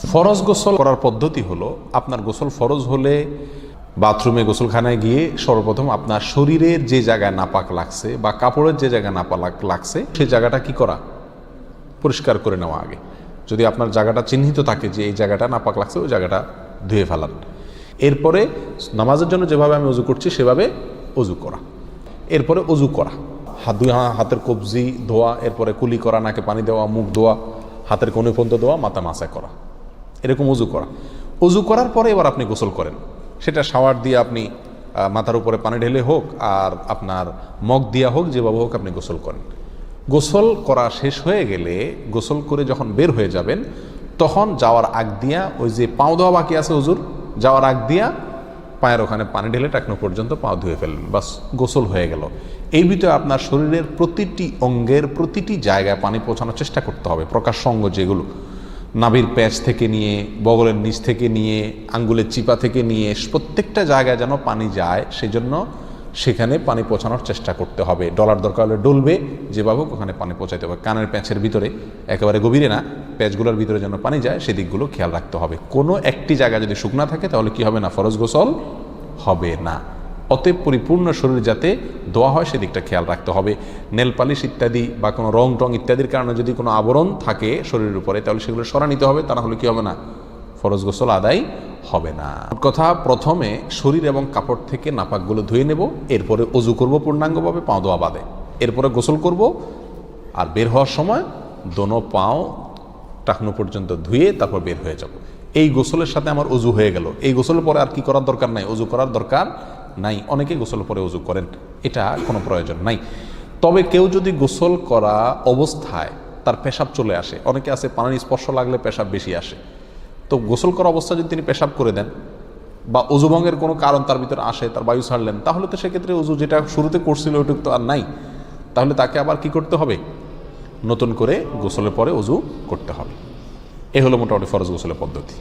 ফরজ গোসল করার পদ্ধতি হলো, আপনার গোসল ফরজ হলে বাথরুমে গোসলখানায় গিয়ে সর্বপ্রথম আপনার শরীরের যে জায়গায় নাপাক লাগছে বা কাপড়ের যে জায়গায় নাপাক লাগছে সেই জায়গাটা কি করা, পরিষ্কার করে নেওয়া আগে। যদি আপনার জায়গাটা চিহ্নিত থাকে যে এই জায়গাটা নাপাক লাগছে, ওই জায়গাটা ধুয়ে ফেলান। এরপরে নামাজের জন্য যেভাবে আমি অজু করছি সেভাবে অজু করা। এরপরে অজু করা, হাতের কবজি ধোয়া, এরপরে কুলি করা, নাকে পানি দেওয়া, মুখ ধোয়া, হাতের কনুই পর্যন্ত ধোয়া, মাথা মাসা করা, এরকম অজু করা। অজু করার পরে এবার আপনি গোসল করেন। সেটা শাওয়ার দিয়ে আপনি মাথার উপরে পানি ঢেলে হোক আর আপনার মগ দিয়া হোক, যেভাবে হোক আপনি গোসল করেন। গোসল করা শেষ হয়ে গেলে, গোসল করে যখন বের হয়ে যাবেন, তখন যাওয়ার আগ দিয়া ওই যে পাও ধোয়া বাকি আছে হুজুর, যাওয়ার আগ দিয়া পায়ের ওখানে পানি ঢেলে টাকনো পর্যন্ত পাও ধুয়ে ফেললেন, বাস গোসল হয়ে গেল। এই ভিতরে আপনার শরীরের প্রতিটি অঙ্গের প্রতিটি জায়গায় পানি পৌঁছানোর চেষ্টা করতে হবে। প্রকাশ্য অঙ্গ যেগুলো, নাভির প্যাচ থেকে নিয়ে, বগলের নিচ থেকে নিয়ে, আঙ্গুলের চিপা থেকে নিয়ে, প্রত্যেকটা জায়গায় যেন পানি যায়, সেই জন্য সেখানে পানি পৌঁছানোর চেষ্টা করতে হবে। ডলার দরকার হলে ডলবে, যেভাবে ওখানে পানি পৌঁছাতে হবে। কানের প্যাঁচের ভিতরে, একেবারে গভীরে না, প্যাচগুলোর ভিতরে যেন পানি যায় সেদিকগুলো খেয়াল রাখতে হবে। কোনো একটি জায়গা যদি শুকনা থাকে তাহলে কি হবে না, ফরজ গোসল হবে না। অতএব পরিপূর্ণ শরীর যাতে ধোয়া হয় সেদিকটা খেয়াল রাখতে হবে। নেল পালিশ ইত্যাদি বা কোনো রং টং ইত্যাদির কারণে যদি কোনো আবরণ থাকে শরীরের উপরে, তাহলে সেগুলো সরা নিতে হবে, তা না হলে কি হবে না, ফরজ গোসল আদায় হবে না। কথা, প্রথমে শরীর এবং কাপড় থেকে নাপাকগুলো ধুয়ে নেব, এরপরে অজু করব পূর্ণাঙ্গভাবে, পাও ধোয়া বাদে, এরপরে গোসল করব। আর বের হওয়ার সময় দোনো পাও টাকনো পর্যন্ত ধুয়ে তারপর বের হয়ে যাব। এই গোসলের সাথে আমার অজু হয়ে গেল। এই গোসলের পরে আর কি করার দরকার নাই, অজু করার দরকার নাই। অনেকে গোসলের পরে অজু করেন, এটা কোনো প্রয়োজন নাই। তবে কেউ যদি গোসল করা অবস্থায় তার পেশাব চলে আসে, অনেকে আছে পানির স্পর্শ লাগলে পেশাব বেশি আসে, তো গোসল করা অবস্থায় যদি তিনি পেশাব করে দেন বা অজুভঙ্গের কোনো কারণ তার ভিতরে আসে, তার বায়ু ছাড়লেন, তাহলে তো সেক্ষেত্রে অজু যেটা শুরুতে করছিল ওইটুক তো আর নাই। তাহলে তাকে আবার কি করতে হবে, নতুন করে গোসলের পরে অজু করতে হবে। এ হলো মোটামুটি ফরজ গোসলের পদ্ধতি।